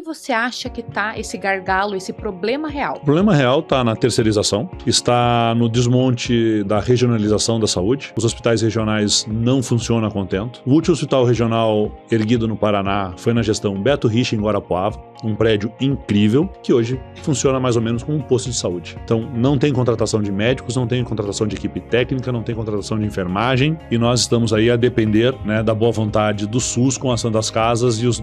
você acha que está esse gargalo, esse problema real? O problema real está na terceirização, está no desmonte da regionalização da saúde. Os hospitais regionais não funcionam a contento. O último hospital regional erguido no Paraná foi na gestão Beto Richa, em Guarapuava, um prédio incrível que hoje funciona mais ou menos como um posto de saúde. Então, não tem contratação de médicos, não tem contratação de equipe técnica, não tem contratação de enfermagem e nós estamos aí a depender, né, da boa vontade do SUS com a ação das casas e os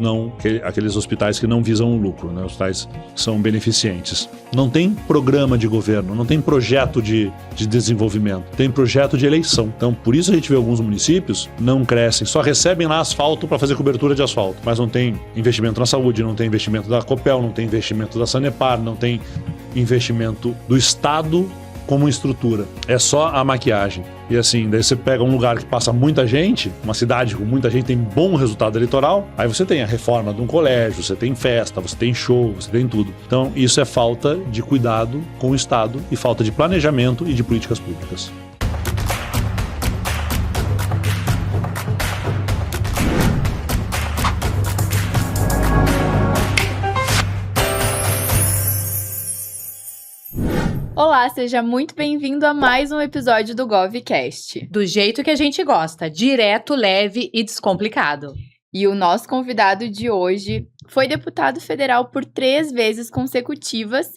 aqueles hospitais que não visam o lucro, né, hospitais que são beneficentes. Não tem programa de governo, não tem projeto de desenvolvimento, tem projeto de eleição. Então, por isso a gente vê alguns municípios não crescem, só recebem lá asfalto para fazer cobertura de asfalto, mas não tem investimento na saúde, não tem investimento da Copel, não tem investimento da Sanepar, não tem investimento do Estado como estrutura. É só a maquiagem. E assim, daí você pega um lugar que passa muita gente, uma cidade com muita gente, tem bom resultado eleitoral, aí você tem a reforma de um colégio, você tem festa, você tem show, você tem tudo. Então, isso é falta de cuidado com o Estado e falta de planejamento e de políticas públicas. Olá, seja muito bem-vindo a mais um episódio do GovCast. Do jeito que a gente gosta, direto, leve e descomplicado. E o nosso convidado de hoje foi deputado federal por 3 vezes consecutivas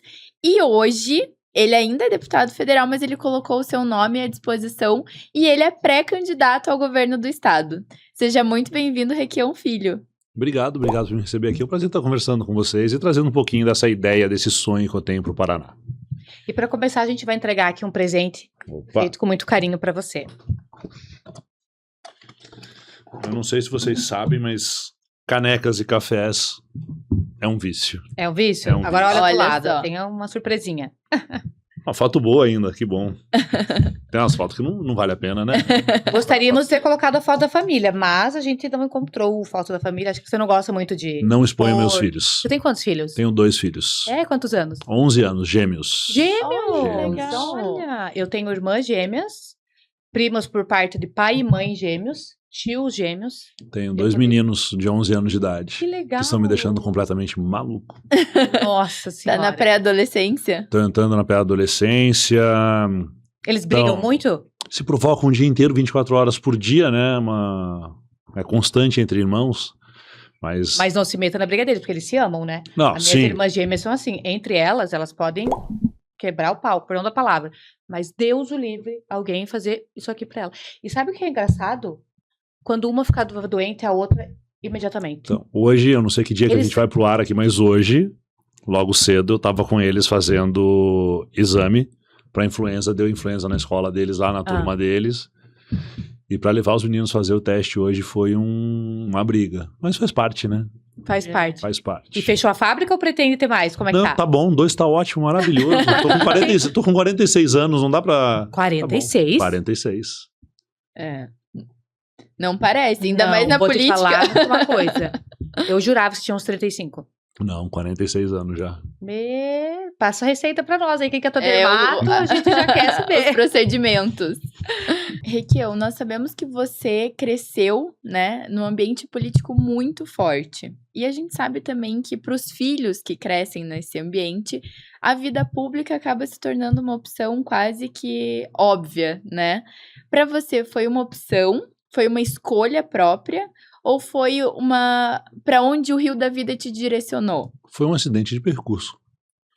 e hoje ele ainda é deputado federal, mas ele colocou o seu nome à disposição e ele é pré-candidato ao governo do estado. Seja muito bem-vindo, Requião Filho. Obrigado por me receber aqui. É um prazer estar conversando com vocês e trazendo um pouquinho dessa ideia, desse sonho que eu tenho para o Paraná. E para começar, a gente vai entregar aqui um presente feito com muito carinho para você. Eu não sei se vocês sabem, mas canecas e cafés é um vício. É um vício? É um Agora vício. olha pro Olha lado, só. tem uma surpresinha. Uma foto boa ainda, que bom. Tem umas fotos que não vale a pena, né? Gostaríamos de ter colocado a foto da família, mas a gente não encontrou foto da família. Acho que você não gosta muito de... Não exponho meus filhos. Você tem quantos filhos? Tenho 2 filhos. Quantos anos? 11 anos, gêmeos. Gêmeos! Oh, legal. Olha, eu tenho irmãs gêmeas, primos por parte de pai e mãe gêmeos, tios gêmeos. Tenho 2 meninos de 11 anos de idade. Que legal! Que estão me deixando completamente maluco. Nossa Tá senhora. na pré-adolescência? Tô entrando na pré-adolescência. Eles brigam Então, muito? Se provocam um dia inteiro, 24 horas por dia, né? É constante entre irmãos. Mas não se meta na briga deles, porque eles se amam, né? Não, As minhas sim. irmãs gêmeas são assim, entre elas podem quebrar o pau, perdão da palavra. Mas Deus o livre alguém fazer isso aqui pra ela. E sabe o que é engraçado? Quando uma fica doente, a outra imediatamente. Então, hoje, eu não sei que dia que a Eles- gente vai pro ar aqui, mas hoje, logo cedo, eu tava com eles fazendo exame pra influenza, deu influenza na escola deles, lá na turma deles. E pra levar os meninos fazer o teste hoje foi uma briga. Mas faz parte, né? Faz parte. Faz parte. E fechou a fábrica ou pretende ter mais? Como é que Não, tá? tá bom, 2 tá ótimo, maravilhoso. Tô com 46 anos, não dá pra... 46? Tá bom, 46. É. Não parece, ainda Não, mais na vou política. te falar uma coisa. Eu jurava que tinha uns 35. Não, 46 anos já. Passa a receita pra nós aí, quem quer É, dermato, a gente já quer Os saber. procedimentos. Requião, nós sabemos que você cresceu, né, num ambiente político muito forte. E a gente sabe também que para os filhos que crescem nesse ambiente, a vida pública acaba se tornando uma opção quase que óbvia, né? Para você foi uma opção, foi uma escolha própria ou foi para onde o rio da vida te direcionou? Foi um acidente de percurso.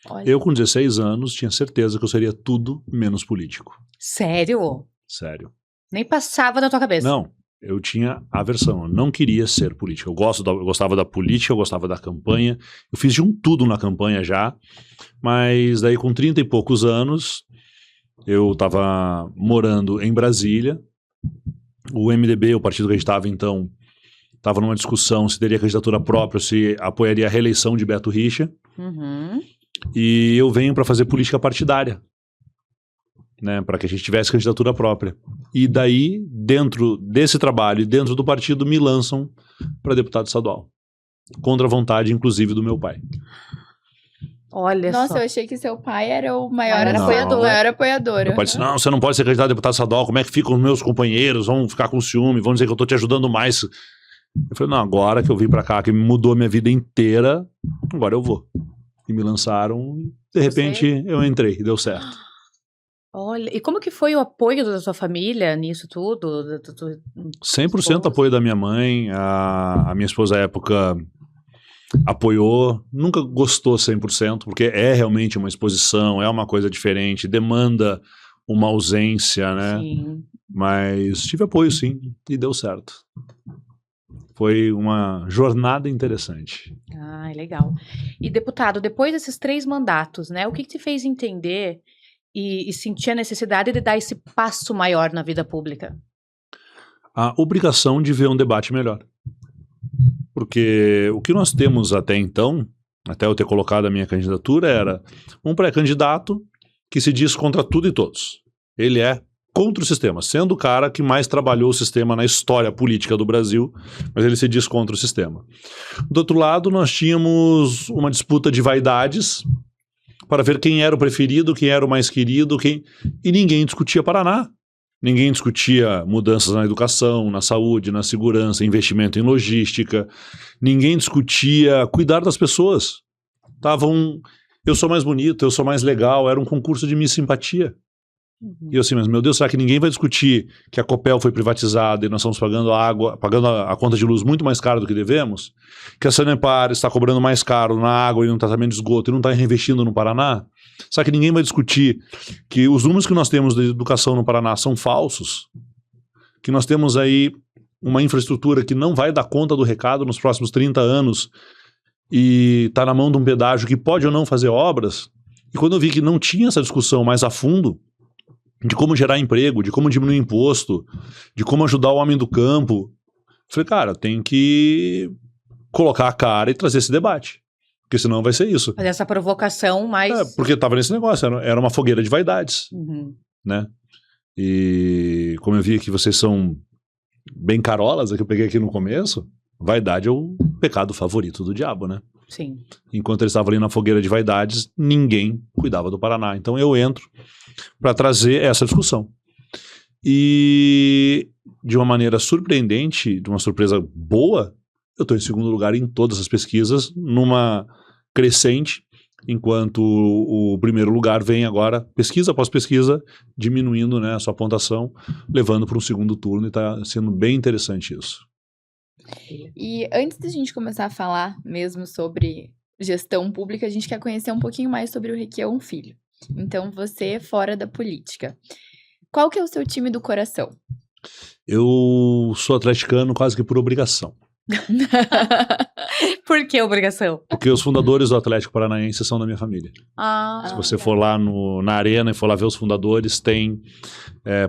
Olha. Eu, com 16 anos, tinha certeza que eu seria tudo menos político. Sério? Sério. Nem passava na tua cabeça. Não, eu tinha aversão, eu não queria ser político. Eu gostava da política, eu gostava da campanha. Eu fiz de tudo na campanha já, mas daí com 30 e poucos anos, eu estava morando em Brasília. O MDB, o partido que a gente estava então, estava numa discussão se teria candidatura própria, se apoiaria a reeleição de Beto Richa. Uhum. E eu venho para fazer política partidária, né, para que a gente tivesse candidatura própria. E daí, dentro desse trabalho e dentro do partido, me lançam para deputado estadual. Contra a vontade, inclusive, do meu pai. Olha Nossa, só. eu achei que seu pai era o maior Maior apoiador. o maior apoiador. Meu pai disse, não, você não pode ser candidato a deputado estadual, como é que ficam os meus companheiros? Vão ficar com ciúme, vão dizer que eu estou te ajudando mais. Eu falei, não, agora que eu vim pra cá, que mudou a minha vida inteira, agora eu vou. E me lançaram, de repente eu entrei, deu certo. Olha, e como que foi o apoio da sua família nisso tudo? 100% apoio da minha mãe, a minha esposa à época apoiou, nunca gostou 100%, porque é realmente uma exposição, é uma coisa diferente, demanda uma ausência, né? Sim. Mas tive apoio sim, e deu certo. Foi uma jornada interessante. Ah, legal. E deputado, depois desses 3 mandatos, né, o que te fez entender e sentir a necessidade de dar esse passo maior na vida pública? A obrigação de ver um debate melhor. Porque o que nós temos até então, até eu ter colocado a minha candidatura, era um pré-candidato que se diz contra tudo e todos. Ele é contra o sistema, sendo o cara que mais trabalhou o sistema na história política do Brasil, mas ele se diz contra o sistema. Do outro lado, nós tínhamos uma disputa de vaidades para ver quem era o preferido, quem era o mais querido, e ninguém discutia Paraná. Ninguém discutia mudanças na educação, na saúde, na segurança, investimento em logística. Ninguém discutia cuidar das pessoas. Eu sou mais bonito, eu sou mais legal, era um concurso de Miss Simpatia. E eu assim, mas meu Deus, será que ninguém vai discutir que a Copel foi privatizada e nós estamos pagando a conta de luz muito mais cara do que devemos? Que a Sanepar está cobrando mais caro na água e no tratamento de esgoto e não está reinvestindo no Paraná? Será que ninguém vai discutir que os números que nós temos de educação no Paraná são falsos? Que nós temos aí uma infraestrutura que não vai dar conta do recado nos próximos 30 anos e está na mão de um pedágio que pode ou não fazer obras? E quando eu vi que não tinha essa discussão mais a fundo, de como gerar emprego, de como diminuir imposto, de como ajudar o homem do campo, falei, cara, tem que colocar a cara e trazer esse debate, porque senão vai ser isso. Fazer essa provocação mais... Porque tava nesse negócio, era uma fogueira de vaidades, né? E como eu vi que vocês são bem carolas, que eu peguei aqui no começo, vaidade é o pecado favorito do diabo, né? Sim. Enquanto eles estavam ali na fogueira de vaidades, ninguém cuidava do Paraná. Então eu entro para trazer essa discussão. E de uma maneira surpreendente, de uma surpresa boa, eu estou em segundo lugar em todas as pesquisas, numa crescente, enquanto o primeiro lugar vem agora, pesquisa após pesquisa, diminuindo, né, a sua pontuação, levando para um segundo turno, e está sendo bem interessante isso. E antes da gente começar a falar mesmo sobre gestão pública, a gente quer conhecer um pouquinho mais sobre o Requião Filho. Então, você fora da política. Qual que é o seu time do coração? Eu sou atleticano quase que por obrigação. Por que obrigação? Porque os fundadores do Atlético Paranaense são da minha família. Se você for lá na arena e for lá ver os fundadores, tem,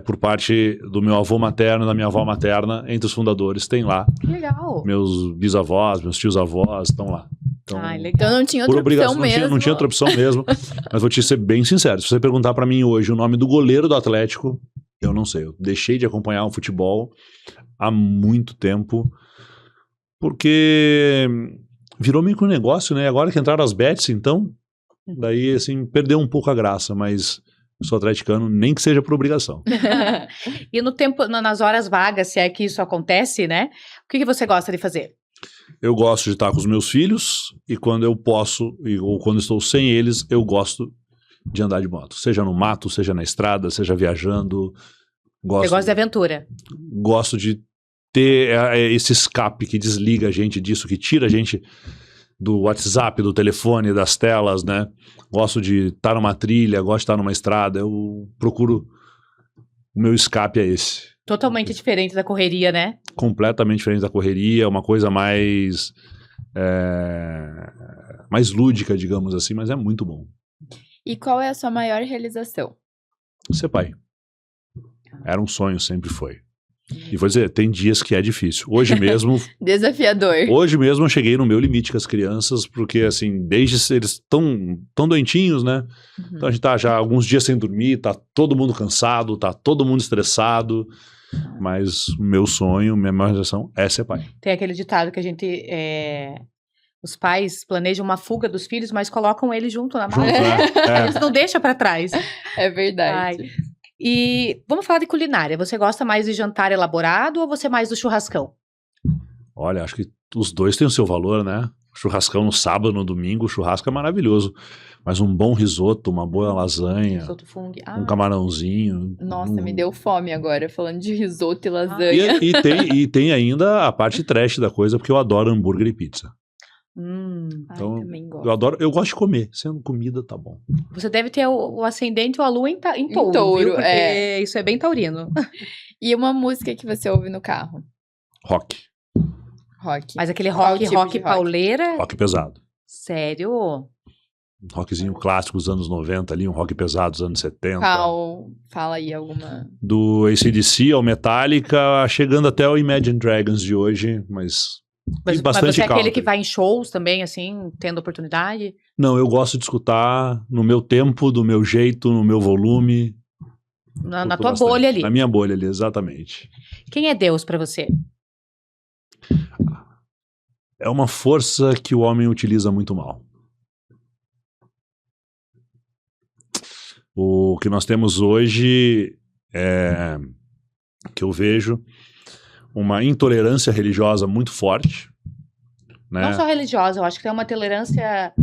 por parte do meu avô materno e da minha avó materna, entre os fundadores, tem lá. Que legal. Meus bisavós, meus tios-avós estão lá. Então, Legal. Então não tinha outra opção mesmo. Não tinha outra opção mesmo. Mas vou te ser bem sincero, se você perguntar pra mim hoje o nome do goleiro do Atlético, eu não sei. Eu deixei de acompanhar o futebol há muito tempo, porque virou meio que um negócio, né? Agora que entraram as bets, então, daí assim, perdeu um pouco a graça, mas eu sou atleticano, nem que seja por obrigação. E no tempo, nas horas vagas, se é que isso acontece, né? O que você gosta de fazer? Eu gosto de estar com os meus filhos, e quando eu posso, ou quando estou sem eles, eu gosto de andar de moto. Seja no mato, seja na estrada, seja viajando. Você gosta de aventura? Gosto de ter esse escape que desliga a gente disso, que tira a gente do WhatsApp, do telefone, das telas, né? Gosto de estar numa trilha, gosto de estar numa estrada. Eu procuro... O meu escape é esse. Totalmente diferente da correria, né? Completamente diferente da correria, uma coisa mais lúdica, digamos assim, mas é muito bom. E qual é a sua maior realização? Ser pai. Era um sonho, sempre foi. E vou dizer, tem dias que é difícil. Hoje mesmo... Desafiador. Hoje mesmo eu cheguei no meu limite com as crianças, porque assim, desde eles tão doentinhos, né? Então a gente tá já alguns dias sem dormir, tá todo mundo cansado, tá todo mundo estressado, mas o meu sonho, minha maior realização é ser pai. Tem aquele ditado que a gente... Os pais planejam uma fuga dos filhos, mas colocam eles junto na mala. Eles não deixam pra trás. É verdade. E vamos falar de culinária. Você gosta mais de jantar elaborado ou você mais do churrascão? Olha, acho que os dois têm o seu valor, né? Churrascão no sábado, no domingo, o churrasco é maravilhoso. Mas um bom risoto, uma boa lasanha, Risoto fungo. um camarãozinho. Nossa, me deu fome agora, falando de risoto e lasanha. E tem ainda a parte trash da coisa, porque eu adoro hambúrguer e pizza. Então, também gosto. eu gosto de comer. Sendo comida, tá bom. Você deve ter o ascendente ou a lua em touro, touro, viu? Porque isso é bem taurino. E uma música que você ouve no carro? Rock. Rock. Mas aquele Qual tipo rock de rock? pauleira? Rock pesado. Sério? Um rockzinho clássico dos anos 90 ali, um rock pesado dos anos 70. Qual? Fala aí alguma. Do AC/DC ao Metallica, chegando até o Imagine Dragons de hoje, mas Mas bastante você é aquele country. que vai em shows também, assim, tendo oportunidade? Não, eu gosto de escutar no meu tempo, do meu jeito, no meu volume. Na Escuto tua bastante. bolha ali. Na minha bolha ali, exatamente. Quem é Deus pra você? É uma força que o homem utiliza muito mal. O que nós temos hoje é que eu vejo uma intolerância religiosa muito forte, né? Não só religiosa, eu acho que tem uma tolerância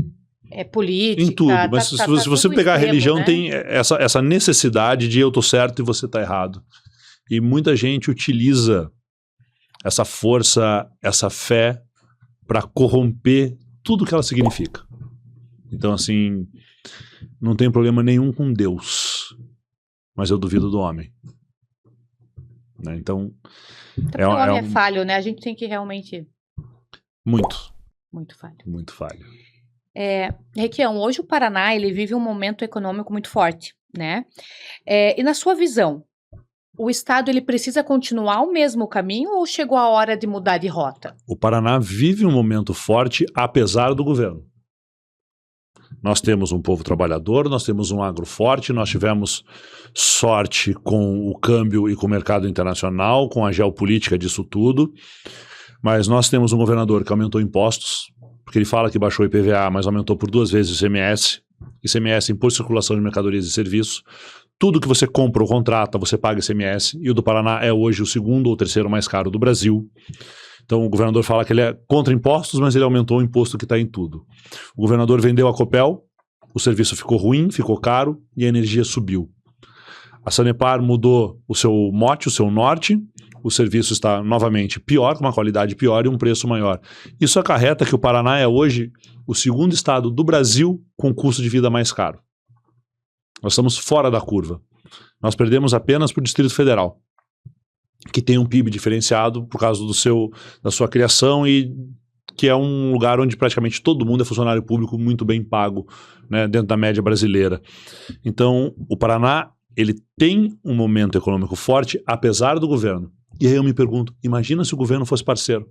política. Em tudo, mas se você tudo pegar a extremo, religião, né? tem essa necessidade de eu tô certo e você tá errado. E muita gente utiliza essa força, essa fé, para corromper tudo que ela significa. Então, assim, não tem problema nenhum com Deus, mas eu duvido do homem. Né? Então, Até porque o homem é falho, né? A gente tem que realmente... Muito falho. Muito falho. Requião, hoje o Paraná, ele vive um momento econômico muito forte, né? E na sua visão, o Estado, ele precisa continuar o mesmo caminho ou chegou a hora de mudar de rota? O Paraná vive um momento forte, apesar do governo. Nós temos um povo trabalhador, nós temos um agro forte, nós tivemos sorte com o câmbio e com o mercado internacional, com a geopolítica disso tudo, mas nós temos um governador que aumentou impostos, porque ele fala que baixou o IPVA, mas aumentou por 2 vezes o ICMS, ICMS, Imposto de Circulação de Mercadorias e Serviços. Tudo que você compra ou contrata, você paga ICMS, e o do Paraná é hoje o 2º ou 3º mais caro do Brasil. Então o governador fala que ele é contra impostos, mas ele aumentou o imposto que está em tudo. O governador vendeu a Copel, o serviço ficou ruim, ficou caro e a energia subiu. A Sanepar mudou o seu mote, o seu norte, o serviço está novamente pior, com uma qualidade pior e um preço maior. Isso acarreta que o Paraná é hoje o 2º estado do Brasil com custo de vida mais caro. Nós estamos fora da curva. Nós perdemos apenas para o Distrito Federal, que tem um PIB diferenciado por causa da sua criação e que é um lugar onde praticamente todo mundo é funcionário público muito bem pago, né, dentro da média brasileira. Então, o Paraná, ele tem um momento econômico forte, apesar do governo. E aí eu me pergunto, imagina se o governo fosse parceiro.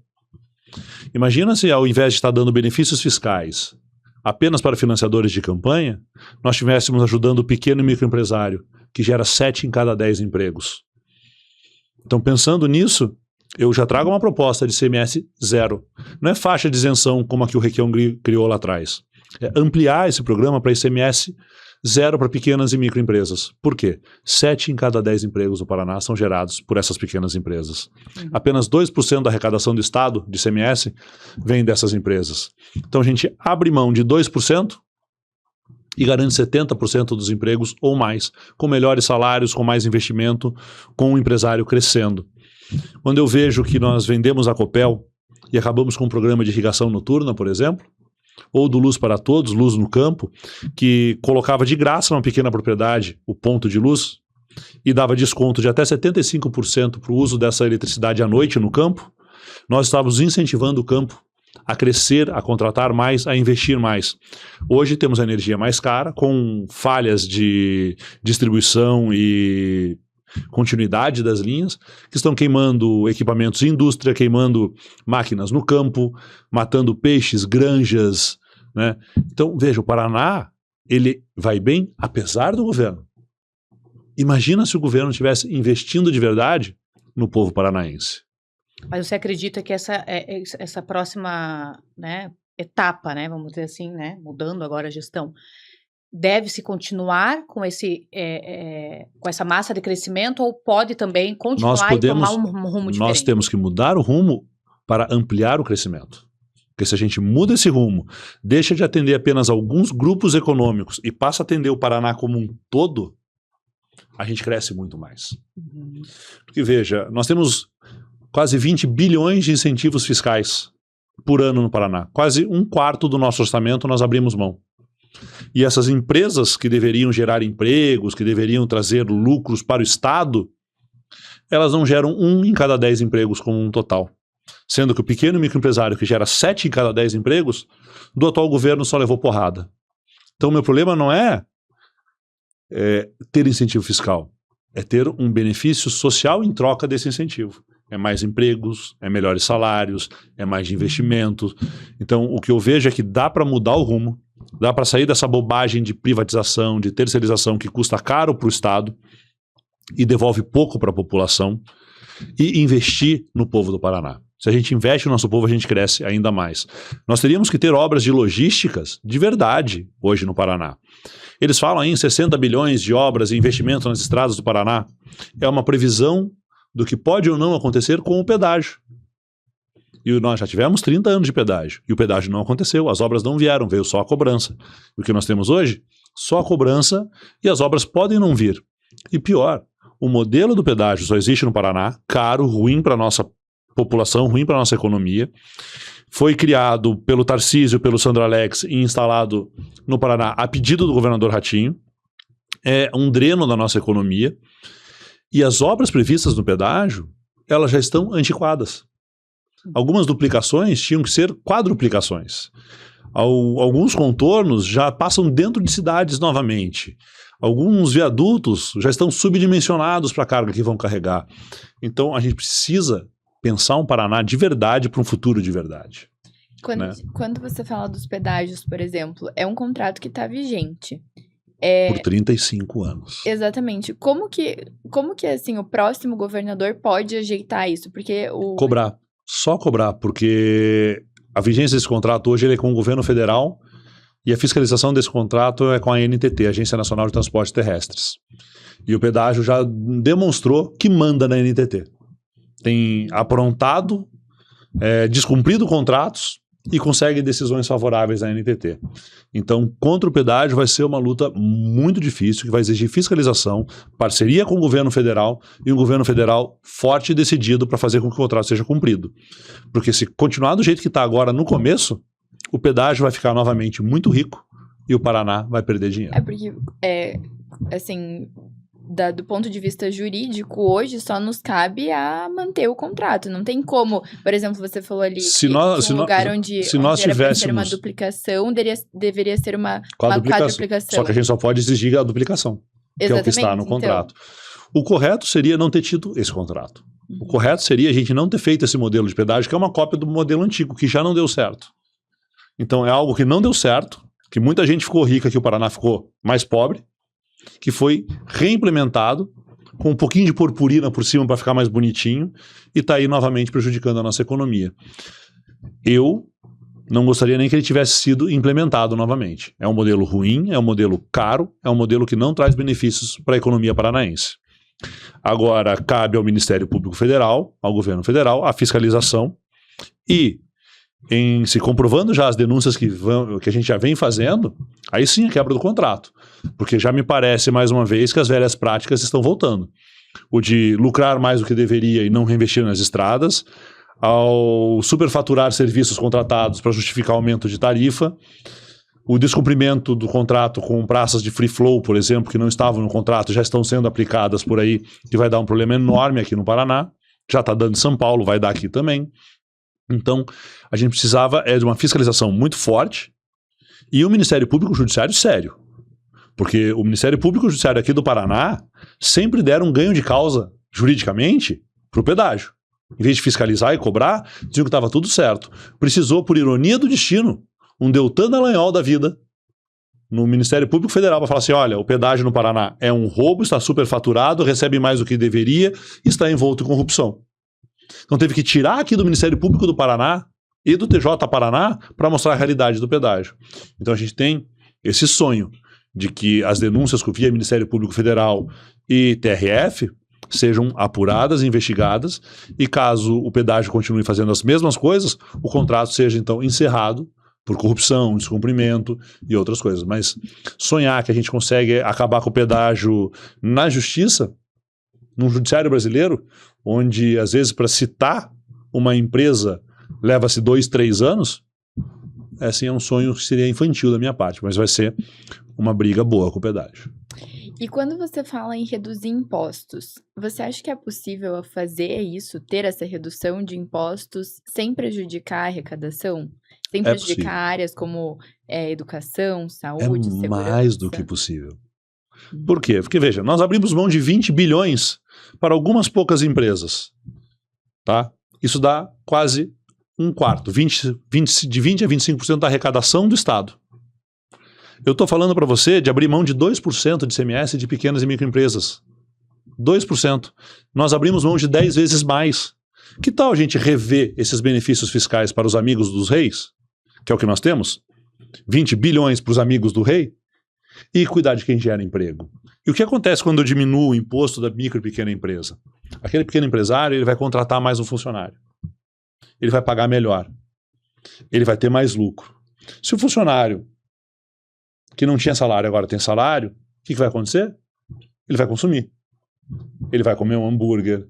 Imagina se ao invés de estar dando benefícios fiscais apenas para financiadores de campanha, nós estivéssemos ajudando o pequeno e microempresário, que gera 7 em cada 10 empregos. Então, pensando nisso, eu já trago uma proposta de ICMS zero. Não é faixa de isenção como a que o Requião criou lá atrás. É ampliar esse programa para ICMS zero para pequenas e microempresas. Por quê? 7 em cada 10 empregos no Paraná são gerados por essas pequenas empresas. Apenas 2% da arrecadação do Estado, de ICMS, vem dessas empresas. Então a gente abre mão de 2% e garante 70% dos empregos ou mais, com melhores salários, com mais investimento, com o empresário crescendo. Quando eu vejo que nós vendemos a Copel e acabamos com um programa de irrigação noturna, por exemplo, ou do Luz para Todos, Luz no Campo, que colocava de graça numa pequena propriedade o ponto de luz e dava desconto de até 75% para o uso dessa eletricidade à noite no campo, nós estávamos incentivando o campo a crescer, a contratar mais, a investir mais. Hoje temos a energia mais cara, com falhas de distribuição e continuidade das linhas, que estão queimando equipamentos em indústria, queimando máquinas no campo, matando peixes, granjas, né? Então, veja, o Paraná, ele vai bem apesar do governo. Imagina se o governo estivesse investindo de verdade no povo paranaense. Mas você acredita que essa próxima, né, etapa, né, vamos dizer assim, né, mudando agora a gestão, deve-se continuar com com essa massa de crescimento ou pode também continuar e tomar um rumo diferente? Nós temos que mudar o rumo para ampliar o crescimento. Porque se a gente muda esse rumo, deixa de atender apenas alguns grupos econômicos e passa a atender o Paraná como um todo, a gente cresce muito mais. Porque veja, nós temos quase 20 bilhões de incentivos fiscais por ano no Paraná. Quase 1/4 do nosso orçamento nós abrimos mão. E essas empresas que deveriam gerar empregos, que deveriam trazer lucros para o Estado, elas não geram 1 em cada 10 empregos como um total. Sendo que o pequeno e microempresário, que gera 7 em cada 10 empregos, do atual governo só levou porrada. Então, meu problema não é ter incentivo fiscal, é ter um benefício social em troca desse incentivo. É mais empregos, é melhores salários, é mais de investimento. Então, o que eu vejo é que dá para mudar o rumo, dá para sair dessa bobagem de privatização, de terceirização que custa caro para o Estado e devolve pouco para a população, e investir no povo do Paraná. Se a gente investe no nosso povo, a gente cresce ainda mais. Nós teríamos que ter obras de logísticas de verdade hoje no Paraná. Eles falam aí em 60 bilhões de obras e investimento nas estradas do Paraná. É uma previsão do que pode ou não acontecer com o pedágio. E nós já tivemos 30 anos de pedágio, e o pedágio não aconteceu, as obras não vieram, veio só a cobrança. E o que nós temos hoje? Só a cobrança, e as obras podem não vir. E pior, o modelo do pedágio só existe no Paraná, caro, ruim para a nossa população, ruim para a nossa economia. Foi criado pelo Tarcísio, pelo Sandro Alex e instalado no Paraná a pedido do governador Ratinho. É um dreno da nossa economia. E as obras previstas no pedágio, elas já estão antiquadas. Algumas duplicações tinham que ser quadruplicações. Alguns contornos já passam dentro de cidades novamente. Alguns viadutos já estão subdimensionados para a carga que vão carregar. Então a gente precisa pensar um Paraná de verdade para um futuro de verdade. Quando você fala dos pedágios, por exemplo, é um contrato que está vigente. Por 35 anos. Exatamente. Como que assim, o próximo governador pode ajeitar isso? Porque Cobrar. Só cobrar, porque a vigência desse contrato hoje ele é com o governo federal e a fiscalização desse contrato é com a ANTT, Agência Nacional de Transportes Terrestres. E o pedágio já demonstrou que manda na ANTT. Tem aprontado, descumprido contratos e consegue decisões favoráveis à ANTT. Então, contra o pedágio vai ser uma luta muito difícil, que vai exigir fiscalização, parceria com o governo federal e um governo federal forte e decidido para fazer com que o contrato seja cumprido. Porque se continuar do jeito que está agora no começo, o pedágio vai ficar novamente muito rico e o Paraná vai perder dinheiro. Porque, assim, do ponto de vista jurídico, hoje só nos cabe a manter o contrato. Não tem como, por exemplo, você falou ali que um lugar onde era para ser uma duplicação, deveria ser uma quadruplicação. Só que a gente só pode exigir a duplicação, que é o que está no contrato. Então, o correto seria não ter tido esse contrato. O correto seria a gente não ter feito esse modelo de pedágio, que é uma cópia do modelo antigo, que já não deu certo. Então é algo que não deu certo, que muita gente ficou rica, que o Paraná ficou mais pobre, que foi reimplementado com um pouquinho de purpurina por cima para ficar mais bonitinho e está aí novamente prejudicando a nossa economia. Eu não gostaria nem que ele tivesse sido implementado novamente. É um modelo ruim, é um modelo caro, é um modelo que não traz benefícios para a economia paranaense. Agora, cabe ao Ministério Público Federal, ao governo federal, a fiscalização e, em se comprovando já as denúncias que a gente já vem fazendo, aí sim a quebra do contrato. Porque já me parece, mais uma vez, que as velhas práticas estão voltando. O de lucrar mais do que deveria e não reinvestir nas estradas, ao superfaturar serviços contratados para justificar aumento de tarifa, o descumprimento do contrato com praças de free flow, por exemplo, que não estavam no contrato, já estão sendo aplicadas por aí, que vai dar um problema enorme aqui no Paraná. Já está dando em São Paulo, vai dar aqui também. Então, a gente precisava de uma fiscalização muito forte e um Ministério Público Judiciário sério. Porque o Ministério Público Judiciário aqui do Paraná sempre deram um ganho de causa, juridicamente, para o pedágio. Em vez de fiscalizar e cobrar, diziam que estava tudo certo. Precisou, por ironia do destino, um Deltan Dallagnol da vida no Ministério Público Federal para falar assim, olha, o pedágio no Paraná é um roubo, está superfaturado, recebe mais do que deveria e está envolto em corrupção. Então teve que tirar aqui do Ministério Público do Paraná e do TJ Paraná para mostrar a realidade do pedágio. Então a gente tem esse sonho de que as denúncias que via Ministério Público Federal e TRF sejam apuradas, investigadas, e caso o pedágio continue fazendo as mesmas coisas, o contrato seja então encerrado por corrupção, descumprimento e outras coisas. Mas sonhar que a gente consegue acabar com o pedágio na justiça, no judiciário brasileiro, onde às vezes para citar uma empresa leva-se 2, 3 anos, assim, é um sonho que seria infantil da minha parte, mas vai ser uma briga boa com o pedágio. E quando você fala em reduzir impostos, você acha que é possível fazer isso, ter essa redução de impostos sem prejudicar a arrecadação? Sem prejudicar possível. áreas como educação, É saúde, segurança? mais do que possível. Por quê? Porque, veja, nós abrimos mão de 20 bilhões para algumas poucas empresas, tá? Isso dá quase um quarto, de 20% a 25% da arrecadação do Estado. Eu estou falando para você de abrir mão de 2% de ICMS de pequenas e microempresas. 2%. Nós abrimos mão de 10 vezes mais. Que tal a gente rever esses benefícios fiscais para os amigos dos reis, que é o que nós temos? 20 bilhões para os amigos do rei? E cuidar de quem gera emprego. E o que acontece quando eu diminuo o imposto da micro e pequena empresa? Aquele pequeno empresário, ele vai contratar mais um funcionário. Ele vai pagar melhor. Ele vai ter mais lucro. Se o funcionário que não tinha salário agora tem salário, o que vai acontecer? Ele vai consumir. Ele vai comer um hambúrguer,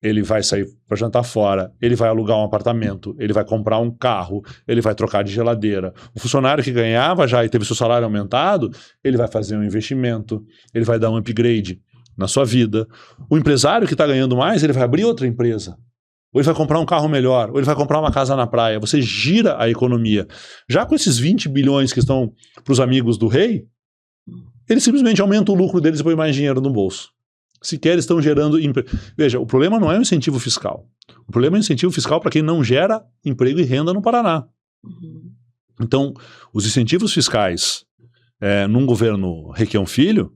ele vai sair para jantar fora, ele vai alugar um apartamento, ele vai comprar um carro, ele vai trocar de geladeira. O funcionário que ganhava já e teve seu salário aumentado, ele vai fazer um investimento, ele vai dar um upgrade na sua vida. O empresário que está ganhando mais, ele vai abrir outra empresa. Ou ele vai comprar um carro melhor, ou ele vai comprar uma casa na praia. Você gira a economia. Já com esses 20 bilhões que estão para os amigos do rei, eles simplesmente aumentam o lucro deles e põem mais dinheiro no bolso. Sequer estão gerando... Veja, o problema não é o incentivo fiscal. O problema é o incentivo fiscal para quem não gera emprego e renda no Paraná. Então, os incentivos fiscais num governo Requião Filho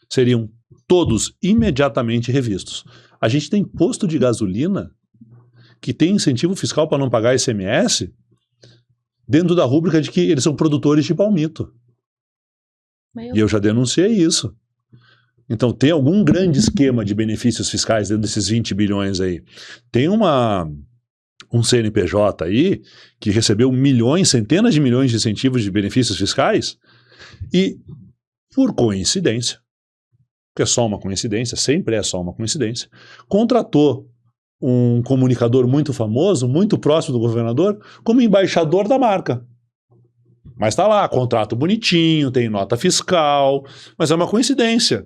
seriam todos imediatamente revistos. A gente tem posto de gasolina que tem incentivo fiscal para não pagar ICMS dentro da rúbrica de que eles são produtores de palmito. E eu já denunciei isso. Então tem algum grande esquema de benefícios fiscais dentro desses 20 bilhões aí. Tem um CNPJ aí que recebeu milhões, centenas de milhões de incentivos de benefícios fiscais e, por coincidência, que é só uma coincidência, sempre é só uma coincidência, contratou um comunicador muito famoso, muito próximo do governador, como embaixador da marca. Mas está lá, contrato bonitinho, tem nota fiscal, mas é uma coincidência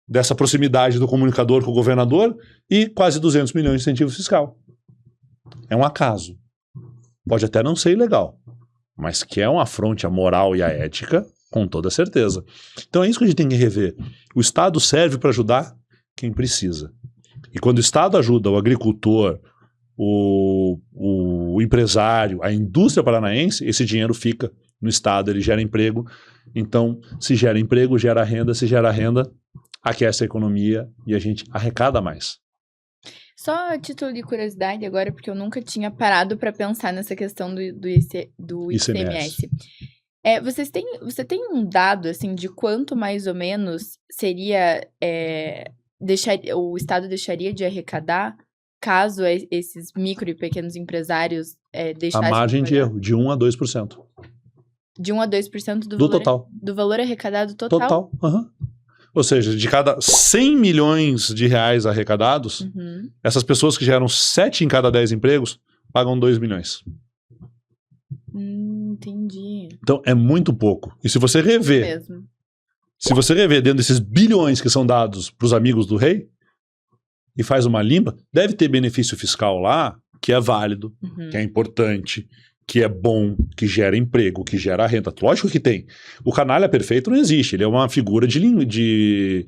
dessa proximidade do comunicador com o governador e quase 200 milhões de incentivo fiscal. É um acaso. Pode até não ser ilegal, mas que é um afronte à moral e à ética, com toda certeza. Então é isso que a gente tem que rever. O Estado serve para ajudar quem precisa. E quando o Estado ajuda o agricultor, o empresário, a indústria paranaense, esse dinheiro fica no Estado, ele gera emprego. Então, se gera emprego, gera renda. Se gera renda, aquece a economia e a gente arrecada mais. Só a título de curiosidade agora, porque eu nunca tinha parado para pensar nessa questão do ICMS. Você tem um dado, assim, de quanto mais ou menos seria... o Estado deixaria de arrecadar caso esses micro e pequenos empresários deixassem... A margem de erro, de 1% a 2%. De 1% a 2% do valor, total. Do valor arrecadado total? Total, Ou seja, de cada 100 milhões de reais arrecadados, essas pessoas que geram 7 em cada 10 empregos pagam 2 milhões. Entendi. Então, é muito pouco. E se você rever... Mesmo. Se você rever dentro desses bilhões que são dados para os amigos do rei e faz uma limpa, deve ter benefício fiscal lá que é válido, que é importante, que é bom, que gera emprego, que gera renda. Lógico que tem. O canalha perfeito não existe, ele é uma figura de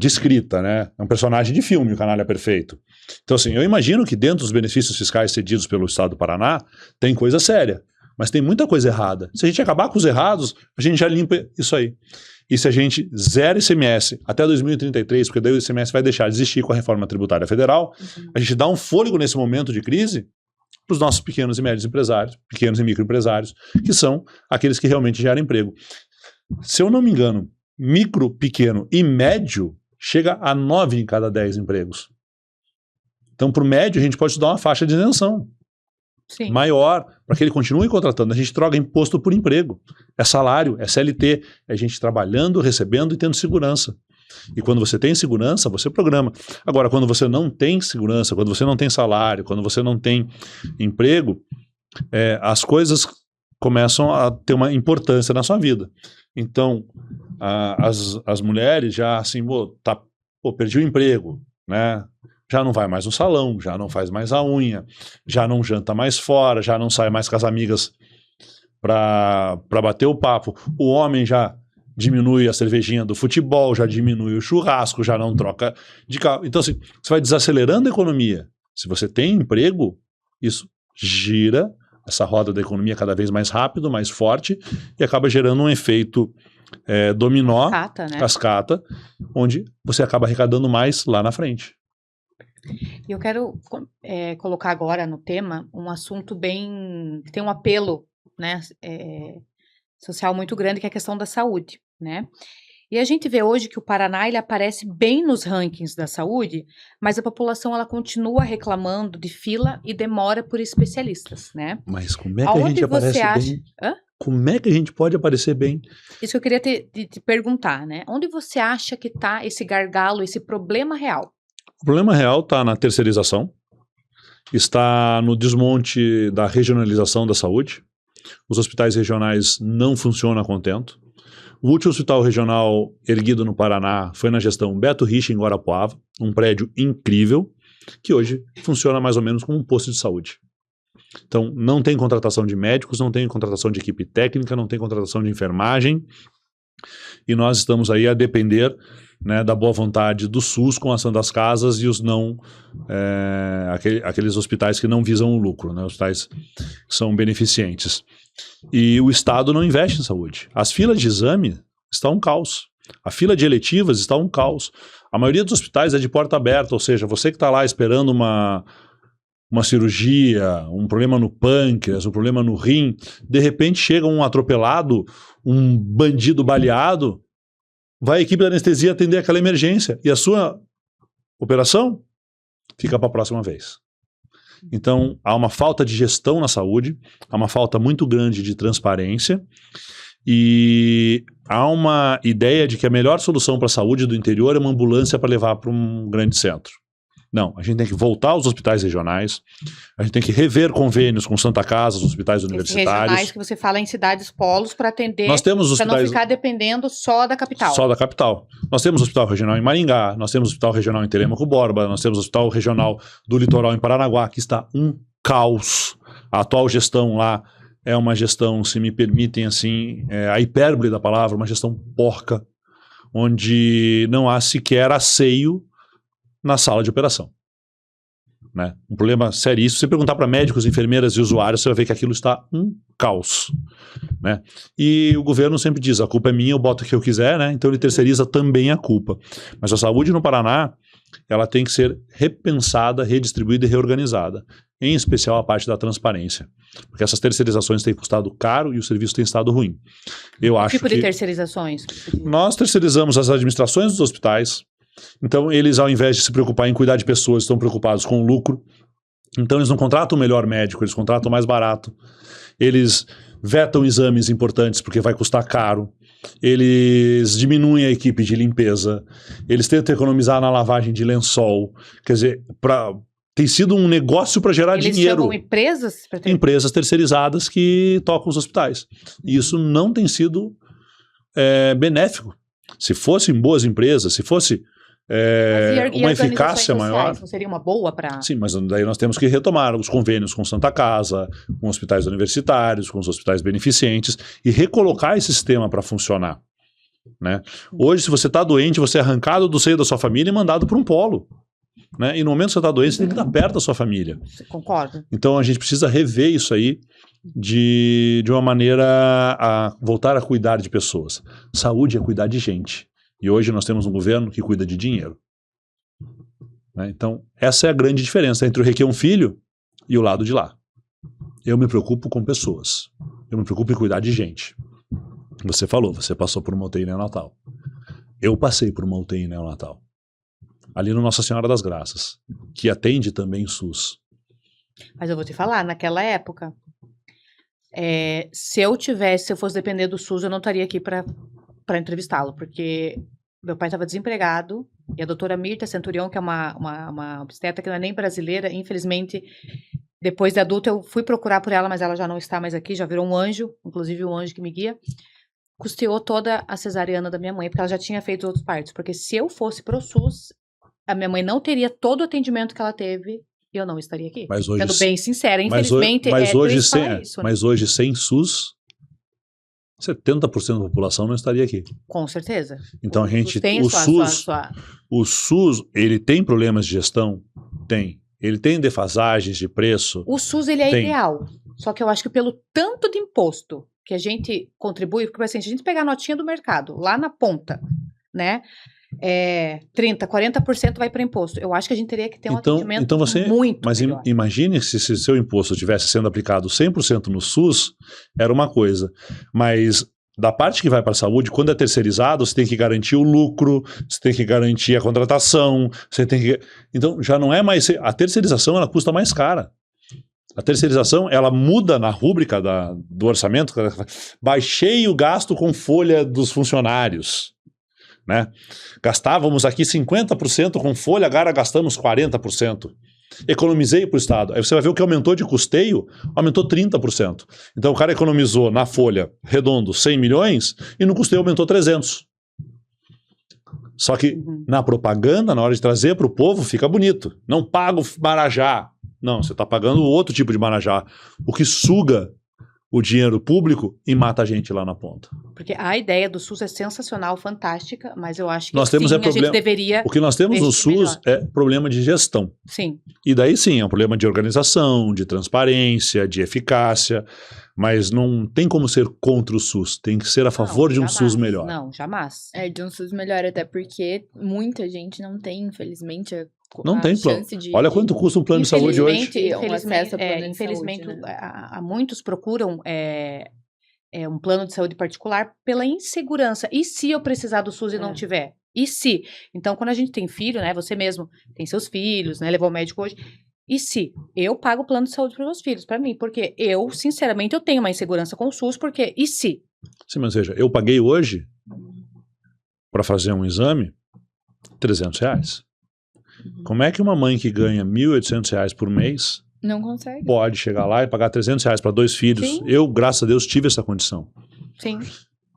escrita, né? É um personagem de filme, o canalha perfeito. Então, assim, eu imagino que dentro dos benefícios fiscais cedidos pelo Estado do Paraná, tem coisa séria, mas tem muita coisa errada. Se a gente acabar com os errados, a gente já limpa isso aí. E se a gente zera ICMS até 2033, porque daí o ICMS vai deixar de existir com a reforma tributária federal, a gente dá um fôlego nesse momento de crise para os nossos pequenos e médios empresários, pequenos e microempresários, que são aqueles que realmente geram emprego. Se eu não me engano, micro, pequeno e médio chega a 9 em cada 10 empregos. Então, para o médio, a gente pode dar uma faixa de isenção maior, para que ele continue contratando. A gente troca imposto por emprego. É salário, é CLT, é gente trabalhando, recebendo e tendo segurança. E quando você tem segurança, você programa. Agora, quando você não tem segurança, quando você não tem salário, quando você não tem emprego, as coisas começam a ter uma importância na sua vida. Então, as mulheres já assim, perdi o emprego, né? Já não vai mais no salão, já não faz mais a unha, já não janta mais fora, já não sai mais com as amigas para bater o papo. O homem já diminui a cervejinha do futebol, já diminui o churrasco, já não troca de carro. Então, assim, você vai desacelerando a economia. Se você tem emprego, isso gira essa roda da economia cada vez mais rápido, mais forte, e acaba gerando um efeito dominó, cascata, onde você acaba arrecadando mais lá na frente. E eu quero colocar agora no tema um assunto que tem um apelo, né, social muito grande, que é a questão da saúde, né? E a gente vê hoje que o Paraná ele aparece bem nos rankings da saúde, mas a população ela continua reclamando de fila e demora por especialistas, né? Mas como é que a gente aparece bem? Hã? Como é que a gente pode aparecer bem? Isso que eu queria te perguntar, né? Onde você acha que está esse gargalo, esse problema real? O problema real está na terceirização, está no desmonte da regionalização da saúde. Os hospitais regionais não funcionam a contento. O último hospital regional erguido no Paraná foi na gestão Beto Rich, em Guarapuava, um prédio incrível, que hoje funciona mais ou menos como um posto de saúde. Então, não tem contratação de médicos, não tem contratação de equipe técnica, não tem contratação de enfermagem, e nós estamos aí a depender, né, da boa vontade do SUS com a ação das casas e os aqueles hospitais que não visam o lucro, né, hospitais que são beneficentes. E o Estado não investe em saúde. As filas de exame estão um caos. A fila de eletivas está um caos. A maioria dos hospitais é de porta aberta, ou seja, você que está lá esperando uma cirurgia, um problema no pâncreas, um problema no rim, de repente chega um atropelado, um bandido baleado, vai a equipe da anestesia atender aquela emergência e a sua operação fica para a próxima vez. Então, há uma falta de gestão na saúde, há uma falta muito grande de transparência e há uma ideia de que a melhor solução para a saúde do interior é uma ambulância para levar para um grande centro. Não, a gente tem que voltar aos hospitais regionais, a gente tem que rever convênios com Santa Casa, os hospitais universitários. Regionais que você fala em cidades polos para atender, nós temos hospitais, para não ficar dependendo só da capital. Só da capital. Nós temos hospital regional em Maringá, nós temos hospital regional em Telêmaco Borba, nós temos hospital regional do litoral em Paranaguá, que está um caos. A atual gestão lá é uma gestão, se me permitem assim, a hipérbole da palavra, uma gestão porca, onde não há sequer asseio na sala de operação. Né? Um problema seríssimo. Se você perguntar para médicos, enfermeiras e usuários, você vai ver que aquilo está um caos. Né? E o governo sempre diz, a culpa é minha, eu boto o que eu quiser, né? Então ele terceiriza também a culpa. Mas a saúde no Paraná, ela tem que ser repensada, redistribuída e reorganizada. Em especial a parte da transparência. Porque essas terceirizações têm custado caro e o serviço tem estado ruim. Eu acho tipo de terceirizações? Nós terceirizamos as administrações dos hospitais. Então eles, ao invés de se preocupar em cuidar de pessoas, estão preocupados com o lucro. Então eles não contratam o melhor médico, eles contratam o mais barato. Eles vetam exames importantes porque vai custar caro. Eles diminuem a equipe de limpeza. Eles tentam economizar na lavagem de lençol. Quer dizer, tem sido um negócio para gerar dinheiro. Eles chamam empresas? Empresas terceirizadas que tocam os hospitais. E isso não tem sido benéfico. Se fossem boas empresas, se fosse uma eficácia maior. Não seria uma boa para... Sim, mas daí nós temos que retomar os convênios com Santa Casa, com hospitais universitários, com os hospitais beneficentes e recolocar esse sistema para funcionar. Né? Hoje, se você está doente, você é arrancado do seio da sua família e mandado para um polo. Né? E no momento que você está doente, você tem que estar perto da sua família. Concordo. Então a gente precisa rever isso aí de uma maneira a voltar a cuidar de pessoas. Saúde é cuidar de gente. E hoje nós temos um governo que cuida de dinheiro. Né? Então, essa é a grande diferença entre o Requião Filho e o lado de lá. Eu me preocupo com pessoas. Eu me preocupo em cuidar de gente. Você falou, você passou por uma UTI neonatal. Eu passei por uma UTI neonatal. ali no Nossa Senhora das Graças, que atende também SUS. Mas eu vou te falar, naquela época, se eu fosse depender do SUS, eu não estaria aqui para entrevistá-lo, porque meu pai estava desempregado, e a doutora Mirta Centurion, que é uma obstetra que não é nem brasileira, infelizmente, depois de adulta eu fui procurar por ela, mas ela já não está mais aqui, já virou um anjo, inclusive um anjo que me guia, custeou toda a cesariana da minha mãe, porque ela já tinha feito outros partos, porque se eu fosse pro SUS, a minha mãe não teria todo o atendimento que ela teve, e eu não estaria aqui. Mas hoje, sendo bem sincera, mas infelizmente, hoje triste falar isso, né? mas hoje sem SUS, 70% da população não estaria aqui. Com certeza. Então o SUS, ele tem problemas de gestão? Tem. Ele tem defasagens de preço? O SUS, ele é ideal. Só que eu acho que pelo tanto de imposto que a gente contribui, porque assim, se a gente pegar a notinha do mercado, lá na ponta, né? 30%, 40% vai para imposto. Eu acho que a gente teria que ter um atendimento muito melhor. Imagine se seu imposto estivesse sendo aplicado 100% no SUS, era uma coisa. Mas da parte que vai para a saúde, quando é terceirizado, você tem que garantir o lucro, você tem que garantir a contratação, então já não é mais... A terceirização, ela custa mais cara. A terceirização, ela muda na rúbrica do orçamento, baixei o gasto com folha dos funcionários. Né? Gastávamos aqui 50% com folha, agora gastamos 40%. Economizei para o Estado. Aí você vai ver o que aumentou de custeio, aumentou 30%. Então o cara economizou na folha, redondo, 100 milhões e no custeio aumentou 300. Só que na propaganda, na hora de trazer para o povo, fica bonito. Não pago Marajá. Não, você está pagando outro tipo de Marajá. O que suga o dinheiro público e mata a gente lá na ponta. Porque a ideia do SUS é sensacional, fantástica, mas eu acho que a gente deveria... O que nós temos no SUS é problema de gestão. Sim. E daí sim, é um problema de organização, de transparência, de eficácia, mas não tem como ser contra o SUS, tem que ser a favor de um SUS melhor. Não, jamais. De um SUS melhor, até porque muita gente não tem, infelizmente, não tem plano. Olha quanto custa um plano de saúde hoje. Infelizmente, muitos procuram um plano de saúde particular pela insegurança. E se eu precisar do SUS e não tiver? E se? Então, quando a gente tem filho, né? Você mesmo tem seus filhos, né? Levou ao médico hoje. E se? Eu pago o plano de saúde para meus filhos, para mim. Porque eu, sinceramente, eu tenho uma insegurança com o SUS, porque... E se? Sim, mas veja, eu paguei hoje para fazer um exame R$300. Como é que uma mãe que ganha R$1.800 por mês não consegue pode chegar lá e pagar R$300 para 2 filhos? Sim. Eu, graças a Deus, tive essa condição. Sim.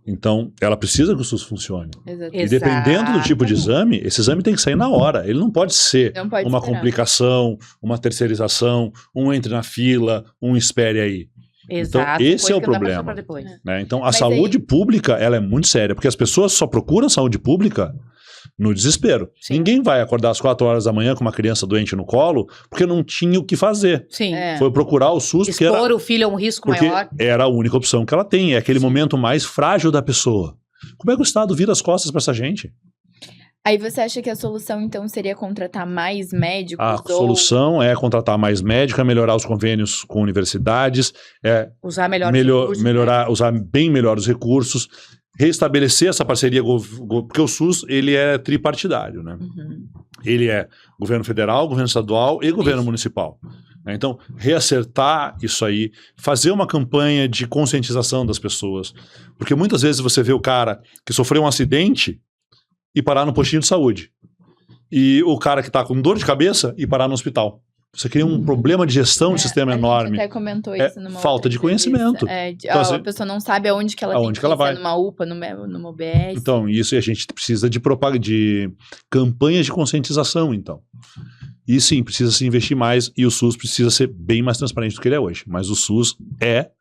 Então, ela precisa que o SUS funcione. Exatamente. E dependendo do tipo de exame, esse exame tem que sair na hora. Ele não pode ser uma complicação, uma terceirização, um entre na fila, um espere aí. Exato, então, esse é o problema. Né? Então, a saúde pública, ela é muito séria, porque as pessoas só procuram saúde pública no desespero. Sim. Ninguém vai acordar às 4 horas da manhã com uma criança doente no colo porque não tinha o que fazer. Sim. Foi procurar o SUS expor o filho a um risco maior. Era a única opção que ela tem. É aquele momento mais frágil da pessoa. Como é que o Estado vira as costas para essa gente? Aí você acha que a solução, então, seria contratar mais médicos? A solução é contratar mais médicos, é melhorar os convênios com universidades, usar recursos, usar bem melhor os recursos, reestabelecer essa parceria, porque o SUS, ele é tripartidário, né? Ele é governo federal, governo estadual e governo municipal. Então, reacertar isso aí, fazer uma campanha de conscientização das pessoas, porque muitas vezes você vê o cara que sofreu um acidente e parar no postinho de saúde, e o cara que está com dor de cabeça e parar no hospital. Você cria um problema de gestão do sistema enorme. A gente até comentou isso numa falta de conhecimento. Então, a pessoa não sabe aonde que ela tem que ir, vai. Numa UPA, numa UBS. Então, isso a gente precisa de campanhas de conscientização, então. E sim, precisa se investir mais e o SUS precisa ser bem mais transparente do que ele é hoje. Mas o SUS é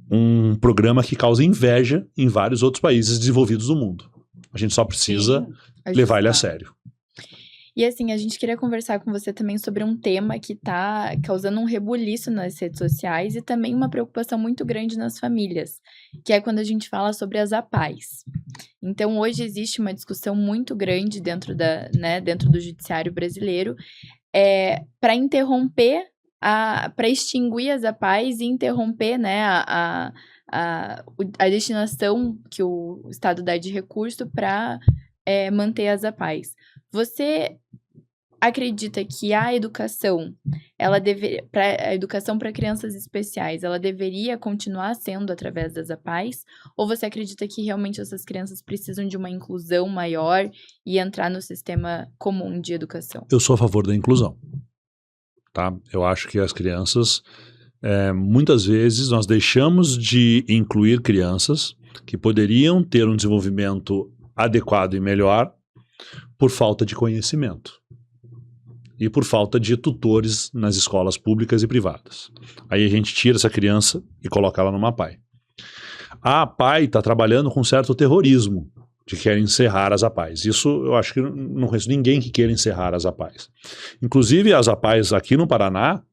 um programa que causa inveja em vários outros países desenvolvidos do mundo. A gente só precisa levar ele a sério. E assim, a gente queria conversar com você também sobre um tema que está causando um rebuliço nas redes sociais e também uma preocupação muito grande nas famílias, que é quando a gente fala sobre as APAES. Então, hoje existe uma discussão muito grande dentro do judiciário brasileiro para interromper, para extinguir as APAES e interromper a destinação que o Estado dá de recurso para manter as APAES. Você acredita que a educação, a educação para crianças especiais, ela deveria continuar sendo através das APAES? Ou você acredita que realmente essas crianças precisam de uma inclusão maior e entrar no sistema comum de educação? Eu sou a favor da inclusão, tá? Eu acho que as crianças, muitas vezes nós deixamos de incluir crianças que poderiam ter um desenvolvimento adequado e melhor por falta de conhecimento e por falta de tutores nas escolas públicas e privadas. Aí a gente tira essa criança e coloca ela numa APAE. A APAE está trabalhando com certo terrorismo de querer encerrar as APAES. Isso eu acho que não conheço ninguém que queira encerrar as APAES. Inclusive as APAES aqui no Paraná,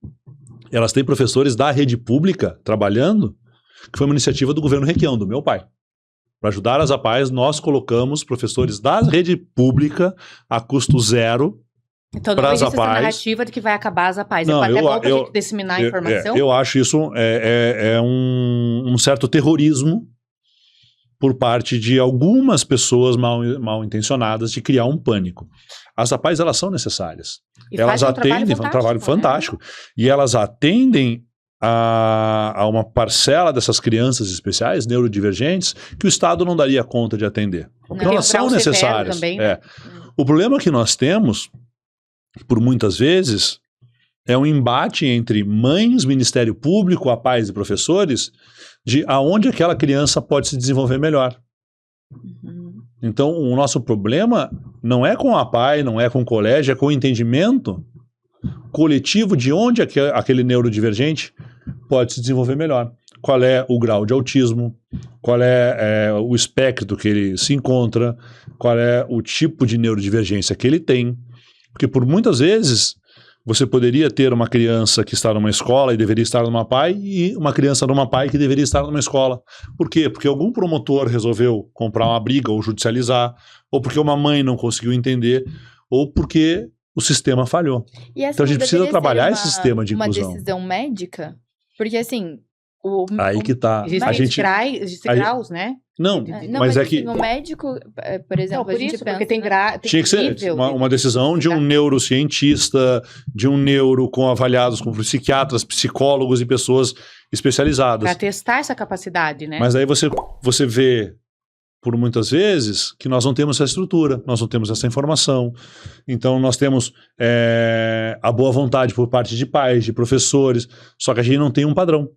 elas têm professores da rede pública trabalhando, que foi uma iniciativa do governo Requião, do meu pai. Para ajudar as APAES, nós colocamos professores da rede pública a custo zero. Então não existe essa narrativa de que vai acabar as APAES. Não, é até bom para a gente disseminar a informação. Eu acho isso um certo terrorismo por parte de algumas pessoas mal intencionadas de criar um pânico. As APAES, elas são necessárias. E elas atendem, um trabalho fantástico. E elas atendem a uma parcela dessas crianças especiais, neurodivergentes, que o Estado não daria conta de atender. Então elas são necessárias. Também, né? O problema que nós temos, por muitas vezes, é um embate entre mães, Ministério Público, APAES e professores, de aonde aquela criança pode se desenvolver melhor. Então, o nosso problema não é com a APAE, não é com o colégio, é com o entendimento coletivo de onde aquele neurodivergente pode se desenvolver melhor. Qual é o grau de autismo, qual é o espectro que ele se encontra, qual é o tipo de neurodivergência que ele tem. Porque por muitas vezes você poderia ter uma criança que está numa escola e deveria estar numa APAE e uma criança numa APAE que deveria estar numa escola. Por quê? Porque algum promotor resolveu comprar uma briga ou judicializar, ou porque uma mãe não conseguiu entender, ou porque o sistema falhou. Então a gente precisa trabalhar esse sistema de inclusão. Uma decisão médica? Porque assim... Aí que tá. Existem graus, né? Não, mas é que... Assim, o médico, por exemplo, não, por a gente isso, pensa... Porque tem tinha que ser uma decisão de um neurocientista, de um neuro com avaliados como psiquiatras, psicólogos e pessoas especializadas. Para testar essa capacidade, né? Mas aí você vê, por muitas vezes, que nós não temos essa estrutura, nós não temos essa informação. Então nós temos a boa vontade por parte de pais, de professores, só que a gente não tem um padrão.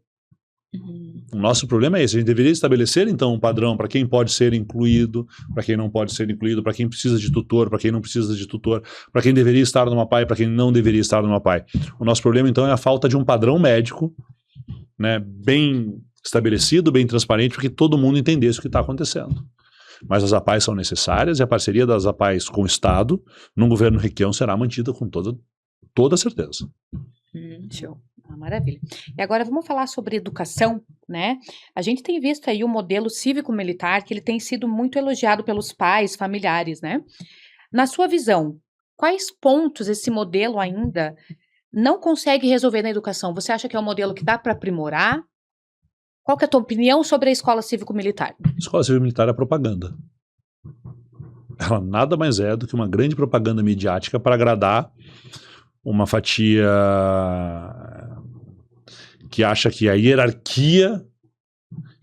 O nosso problema é esse, a gente deveria estabelecer então um padrão para quem pode ser incluído, para quem não pode ser incluído, para quem precisa de tutor, para quem não precisa de tutor, para quem deveria estar numa APAE, para quem não deveria estar numa APAE. O nosso problema então é a falta de um padrão médico, né, bem estabelecido, bem transparente, para que todo mundo entendesse o que está acontecendo. Mas as APAES são necessárias e a parceria das APAES com o Estado, no governo Requião, será mantida com toda certeza. Show. Maravilha. E agora vamos falar sobre educação, né? A gente tem visto aí o modelo cívico-militar, que ele tem sido muito elogiado pelos pais, familiares, né? Na sua visão, quais pontos esse modelo ainda não consegue resolver na educação? Você acha que é um modelo que dá para aprimorar? Qual que é a tua opinião sobre a escola cívico-militar? A escola cívico-militar é propaganda. Ela nada mais é do que uma grande propaganda midiática para agradar uma fatia que acha que a hierarquia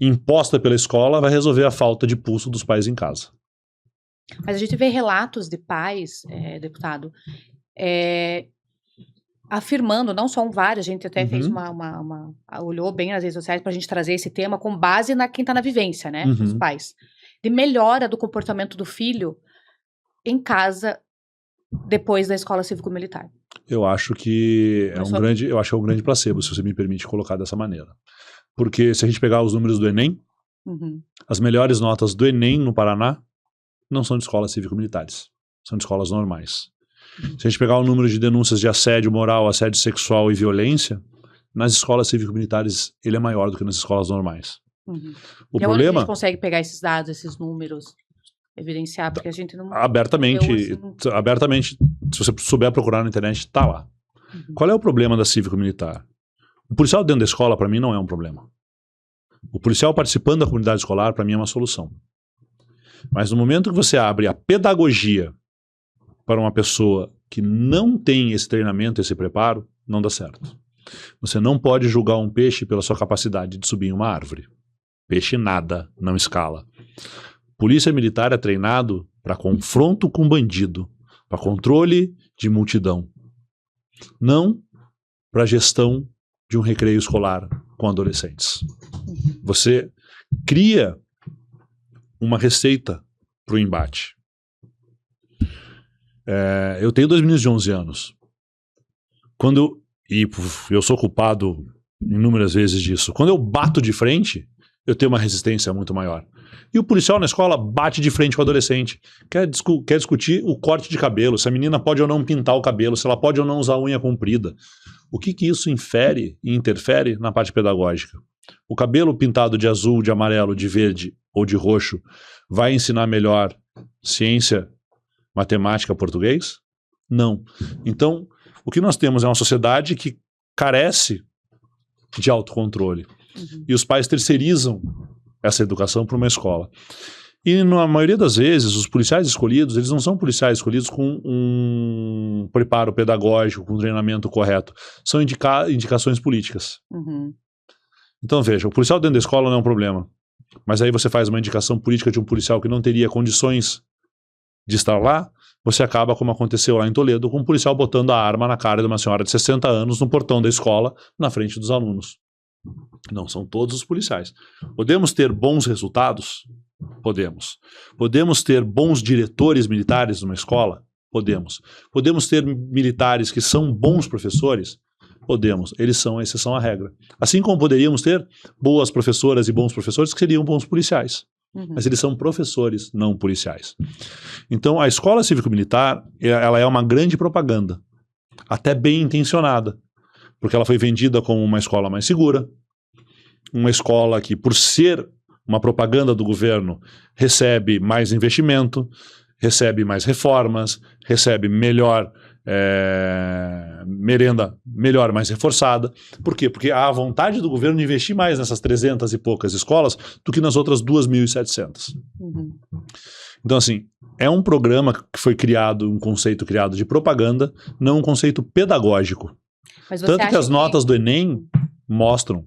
imposta pela escola vai resolver a falta de pulso dos pais em casa. Mas a gente vê relatos de pais, deputado, afirmando, não só vários, a gente até fez olhou bem nas redes sociais para a gente trazer esse tema com base na quem está na vivência, né, dos pais, de melhora do comportamento do filho em casa depois da escola cívico-militar. Eu acho que é um grande placebo, se você me permite colocar dessa maneira. Porque se a gente pegar os números do Enem, as melhores notas do Enem no Paraná não são de escolas cívico-militares, são de escolas normais. Se a gente pegar o número de denúncias de assédio moral, assédio sexual e violência, nas escolas cívico-militares ele é maior do que nas escolas normais. O problema... A gente consegue pegar esses dados, esses números, evidenciar, porque a gente não... Abertamente, se você souber procurar na internet, tá lá. Qual é o problema da cívico-militar? O policial dentro da escola, para mim, não é um problema. O policial participando da comunidade escolar, para mim, é uma solução. Mas no momento que você abre a pedagogia para uma pessoa que não tem esse treinamento, esse preparo, não dá certo. Você não pode julgar um peixe pela sua capacidade de subir em uma árvore. Peixe nada, não escala. Polícia militar é treinado para confronto com bandido, para controle de multidão, não para gestão de um recreio escolar com adolescentes. Você cria uma receita para o embate. Eu tenho 2 meninos de 11 anos. E eu sou culpado inúmeras vezes disso. Quando eu bato de frente, eu tenho uma resistência muito maior. E o policial na escola bate de frente com o adolescente. Quer discutir o corte de cabelo, se a menina pode ou não pintar o cabelo, se ela pode ou não usar unha comprida. O que isso infere e interfere na parte pedagógica? O cabelo pintado de azul, de amarelo, de verde ou de roxo vai ensinar melhor ciência, matemática, português? Não. Então, o que nós temos é uma sociedade que carece de autocontrole. E os pais terceirizam essa educação para uma escola. E na maioria das vezes, os policiais escolhidos, eles não são policiais escolhidos com um preparo pedagógico, com um treinamento correto. São indicações políticas. Então veja, o policial dentro da escola não é um problema. Mas aí você faz uma indicação política de um policial que não teria condições de estar lá, você acaba, como aconteceu lá em Toledo, com um policial botando a arma na cara de uma senhora de 60 anos no portão da escola, na frente dos alunos. Não são todos os policiais. Podemos ter bons resultados? Podemos. Podemos ter bons diretores militares numa escola? Podemos. Podemos ter militares que são bons professores? Podemos. Eles são a exceção à regra. Assim como poderíamos ter boas professoras e bons professores que seriam bons policiais. Mas eles são professores, não policiais. Então, a escola cívico-militar, ela é uma grande propaganda, até bem intencionada, porque ela foi vendida como uma escola mais segura, uma escola que, por ser uma propaganda do governo, recebe mais investimento, recebe mais reformas, recebe melhor merenda, melhor, mais reforçada. Por quê? Porque há a vontade do governo de investir mais nessas 300 e poucas escolas do que nas outras 2.700. Então, assim, é um programa que foi criado, um conceito criado de propaganda, não um conceito pedagógico. Mas você Tanto que acha as notas do Enem mostram,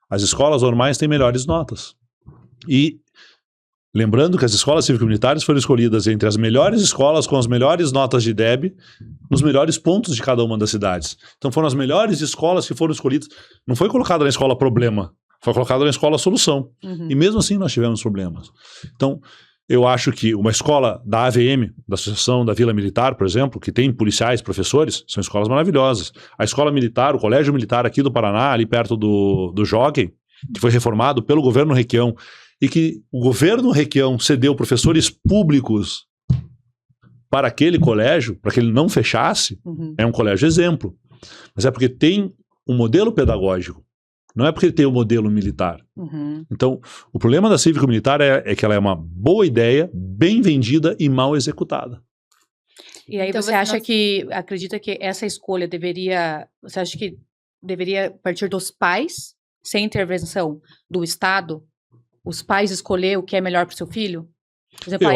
as escolas normais têm melhores notas. E lembrando que as escolas cívico-militares foram escolhidas entre as melhores escolas com as melhores notas de IDEB, nos melhores pontos de cada uma das cidades. Então foram as melhores escolas que foram escolhidas. Não foi colocada na escola problema, foi colocada na escola solução. E mesmo assim nós tivemos problemas. Então, eu acho que uma escola da AVM, da Associação da Vila Militar, por exemplo, que tem policiais, professores, são escolas maravilhosas. A escola militar, o Colégio Militar aqui do Paraná, ali perto do Jockey, que foi reformado pelo governo Requião, e que o governo Requião cedeu professores públicos para aquele colégio, para que ele não fechasse, é um colégio exemplo. Mas é porque tem um modelo pedagógico, não é porque tem um modelo militar. Então, o problema da cívico-militar é que ela é uma boa ideia, bem vendida e mal executada. E aí Então você acha acredita que essa escolha você acha que deveria partir dos pais, sem intervenção do Estado? Os pais escolher o que é melhor para o seu filho? Por exemplo,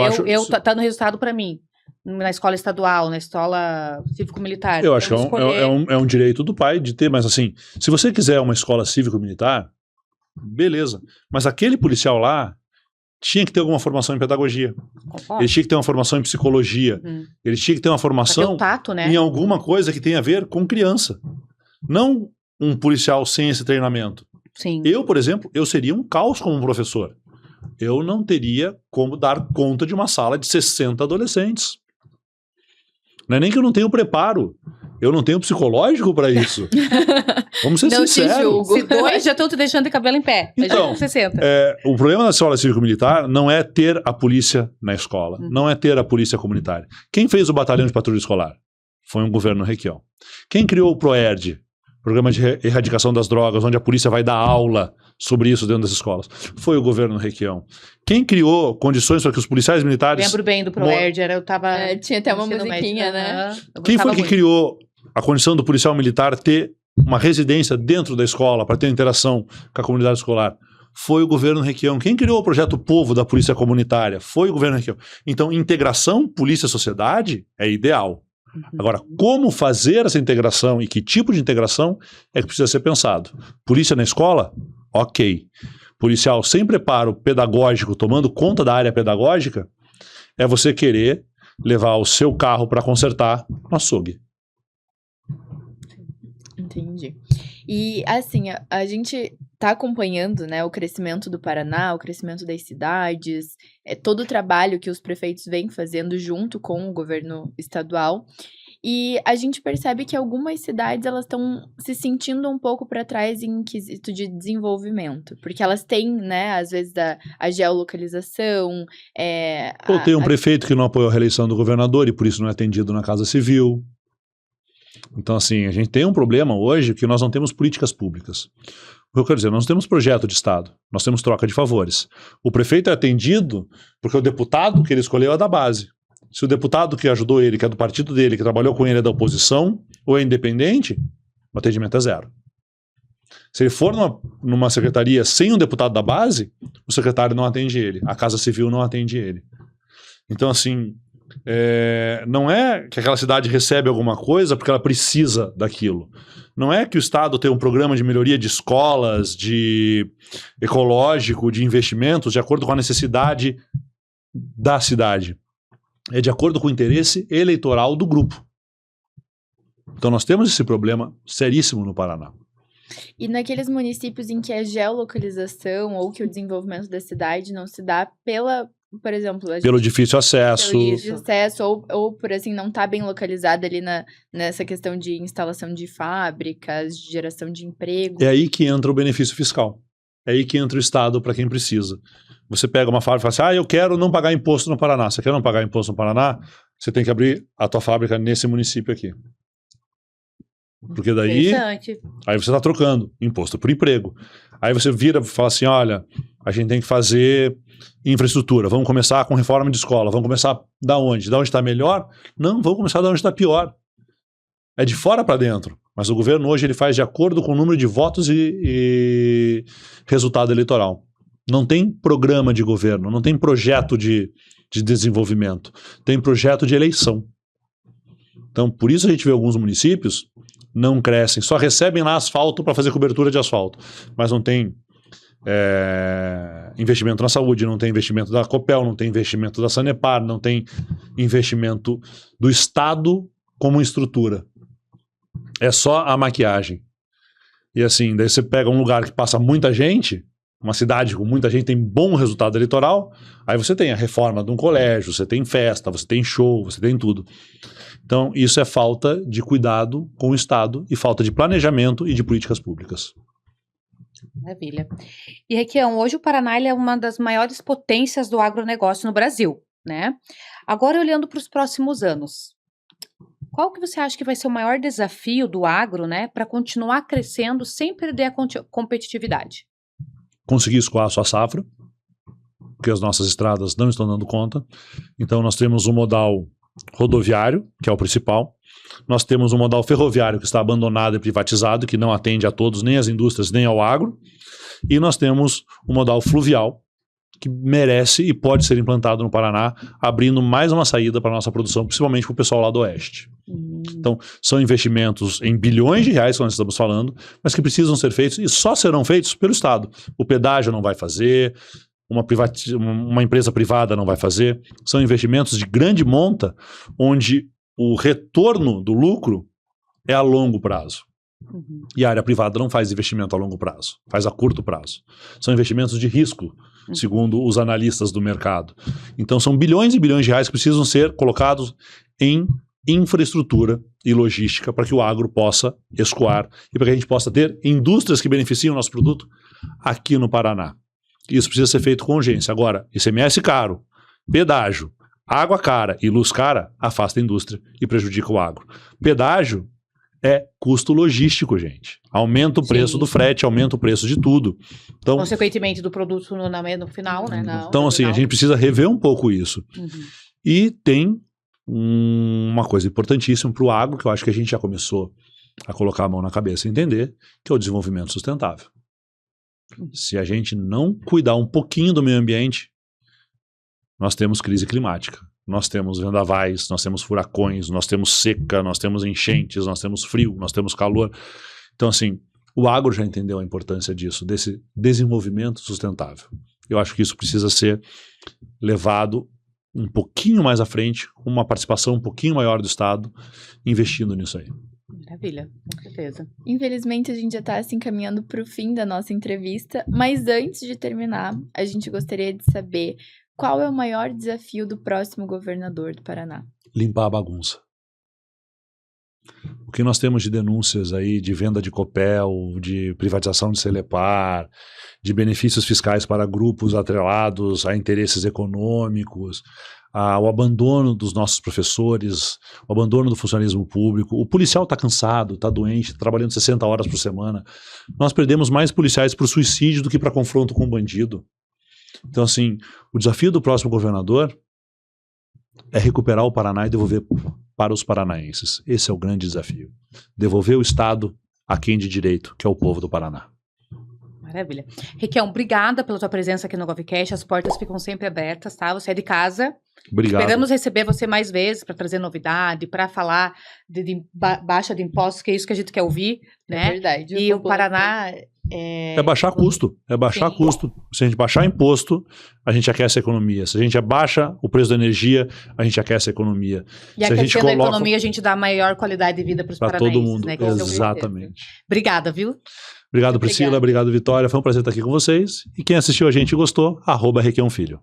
tá no resultado para mim, na escola estadual, na escola cívico-militar. Eu acho que é um direito do pai de ter, mas assim, se você quiser uma escola cívico-militar, beleza. Mas aquele policial lá tinha que ter alguma formação em pedagogia. Ele tinha que ter uma formação em psicologia. Ele tinha que ter uma formação tato, né? em alguma coisa que tenha a ver com criança. Não um policial sem esse treinamento. Sim. Eu, por exemplo, eu seria um caos como professor. Eu não teria como dar conta de uma sala de 60 adolescentes. Não é nem que eu não tenho preparo. Eu não tenho psicológico para isso. Vamos ser sinceros. Te julgo. Se dois já estão te deixando de cabelo em pé. Então, 60. O problema da escola cívico-militar não é ter a polícia na escola. Não é ter a polícia comunitária. Quem fez o batalhão de patrulha escolar? Foi um governo Requião. Quem criou o PROERD? Programa de erradicação das drogas, onde a polícia vai dar aula sobre isso dentro das escolas. Foi o governo Requião. Quem criou condições para que os policiais militares... Lembro bem do PROERD, eu tava... tinha até uma musiquinha, né? Quem foi que criou a condição do policial militar ter uma residência dentro da escola, para ter interação com a comunidade escolar? Foi o governo Requião. Quem criou o projeto Povo da Polícia Comunitária? Foi o governo Requião. Então, integração polícia-sociedade é ideal. Agora, como fazer essa integração e que tipo de integração é que precisa ser pensado? Polícia na escola? Ok. Policial sem preparo pedagógico, tomando conta da área pedagógica, é você querer levar o seu carro para consertar no açougue. Entendi. E, assim, a gente tá acompanhando, né, o crescimento do Paraná, o crescimento das cidades, todo o trabalho que os prefeitos vêm fazendo junto com o governo estadual. E a gente percebe que algumas cidades, elas estão se sentindo um pouco para trás em quesito de desenvolvimento. Porque elas têm, né, às vezes, a geolocalização. Ou tem um prefeito que não apoiou a reeleição do governador e por isso não é atendido na Casa Civil. Então, assim, a gente tem um problema hoje que nós não temos políticas públicas. O que eu quero dizer, nós não temos projeto de Estado, nós temos troca de favores. O prefeito é atendido porque o deputado que ele escolheu é da base. Se o deputado que ajudou ele, que é do partido dele, que trabalhou com ele é da oposição ou é independente, o atendimento é zero. Se ele for numa secretaria sem um deputado da base, o secretário não atende ele, a Casa Civil não atende ele. Então, assim, não é que aquela cidade recebe alguma coisa porque ela precisa daquilo. Não é que o Estado tem um programa de melhoria de escolas, de ecológico, de investimentos, de acordo com a necessidade da cidade. É de acordo com o interesse eleitoral do grupo. Então nós temos esse problema seríssimo no Paraná. E naqueles municípios em que a geolocalização ou que o desenvolvimento da cidade não se dá por exemplo... Pelo difícil acesso. Pelo difícil acesso, ou por assim, não estar bem localizada ali nessa questão de instalação de fábricas, de geração de emprego. É aí que entra o benefício fiscal. É aí que entra o Estado para quem precisa. Você pega uma fábrica e fala assim, eu quero não pagar imposto no Paraná. Você quer não pagar imposto no Paraná? Você tem que abrir a tua fábrica nesse município aqui. Porque daí, aí você está trocando imposto por emprego. Aí você vira e fala assim, olha, a gente tem que fazer infraestrutura, vamos começar com reforma de escola, vamos começar da onde? Da onde está melhor? Não, vamos começar da onde está pior. É de fora para dentro. Mas o governo hoje ele faz de acordo com o número de votos e resultado eleitoral. Não tem programa de governo, não tem projeto de desenvolvimento, tem projeto de eleição. Então, por isso a gente vê alguns municípios não crescem, só recebem lá asfalto para fazer cobertura de asfalto, mas não tem investimento na saúde, não tem investimento da Copel, não tem investimento da Sanepar, não tem investimento do Estado como estrutura. É só a maquiagem. E assim, daí você pega um lugar que passa muita gente, uma cidade com muita gente tem bom resultado eleitoral, aí você tem a reforma de um colégio, você tem festa, você tem show, você tem tudo. Então, isso é falta de cuidado com o Estado e falta de planejamento e de políticas públicas. Maravilha. E, Requião, hoje o Paraná ele é uma das maiores potências do agronegócio no Brasil, né? Agora, olhando para os próximos anos, qual que você acha que vai ser o maior desafio do agro, né, para continuar crescendo sem perder a competitividade? Conseguir escoar a sua safra, porque as nossas estradas não estão dando conta. Então nós temos um modal rodoviário, que é o principal. Nós temos um modal ferroviário que está abandonado e privatizado, que não atende a todos, nem às indústrias, nem ao agro. E nós temos um modal fluvial, que merece e pode ser implantado no Paraná, abrindo mais uma saída para a nossa produção, principalmente para o pessoal lá do Oeste. Então, são investimentos em bilhões de reais que nós estamos falando, mas que precisam ser feitos e só serão feitos pelo Estado. O pedágio não vai fazer, uma empresa privada não vai fazer. São investimentos de grande monta, onde o retorno do lucro é a longo prazo. E a área privada não faz investimento a longo prazo, faz a curto prazo. São investimentos de risco, segundo os analistas do mercado. Então são bilhões e bilhões de reais que precisam ser colocados em infraestrutura e logística para que o agro possa escoar e para que a gente possa ter indústrias que beneficiem o nosso produto aqui no Paraná. Isso precisa ser feito com urgência. Agora, ICMS caro, pedágio, água cara e luz cara afasta a indústria e prejudica o agro. Pedágio é custo logístico, gente. Aumenta o preço do frete, aumenta o preço de tudo. Então, consequentemente do produto no final, né? Então, assim, a gente precisa rever um pouco isso. E tem uma coisa importantíssima para o agro, que eu acho que a gente já começou a colocar a mão na cabeça e entender, que é o desenvolvimento sustentável. Se a gente não cuidar um pouquinho do meio ambiente, nós temos crise climática. Nós temos vendavais, nós temos furacões, nós temos seca, nós temos enchentes, nós temos frio, nós temos calor. Então, assim, o agro já entendeu a importância disso, desse desenvolvimento sustentável. Eu acho que isso precisa ser levado um pouquinho mais à frente, com uma participação um pouquinho maior do Estado, investindo nisso aí. Maravilha, com certeza. Infelizmente, a gente já está se encaminhando para o fim da nossa entrevista, mas antes de terminar, a gente gostaria de saber qual é o maior desafio do próximo governador do Paraná. Limpar a bagunça. O que nós temos de denúncias aí de venda de Copel, de privatização de Celepar, de benefícios fiscais para grupos atrelados a interesses econômicos, o abandono dos nossos professores, o abandono do funcionalismo público. O policial está cansado, está doente, está trabalhando 60 horas por semana. Nós perdemos mais policiais para o suicídio do que para confronto com o bandido. Então, assim, o desafio do próximo governador é recuperar o Paraná e devolver para os paranaenses. Esse é o grande desafio. Devolver o Estado a quem de direito, que é o povo do Paraná. Maravilha. Requião, obrigada pela tua presença aqui no GovCast. As portas ficam sempre abertas, tá? Você é de casa. Obrigado. Esperamos receber você mais vezes para trazer novidade, para falar de baixa de impostos, que é isso que a gente quer ouvir, né? É verdade. E o Paraná... É baixar custo, Sim. custo. Se a gente baixar imposto, a gente aquece a economia. Se a gente abaixa o preço da energia, a gente aquece a economia. E se a gente aquecendo a coloca economia, a gente dá maior qualidade de vida para os para paranaenses, todo mundo. né? Que esse é o Exatamente. Obrigada, viu? Obrigado, Priscila. Obrigada. Obrigado, Vitória. Foi um prazer estar aqui com vocês. E quem assistiu a gente e gostou, @RequiãoFilho.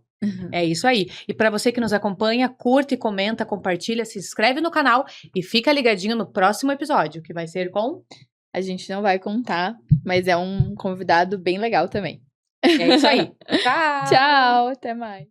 É isso aí. E para você que nos acompanha, curte, comenta, compartilha, se inscreve no canal e fica ligadinho no próximo episódio, que vai ser com... A gente não vai contar, mas é um convidado bem legal também. É isso aí. Tchau! Tchau, até mais.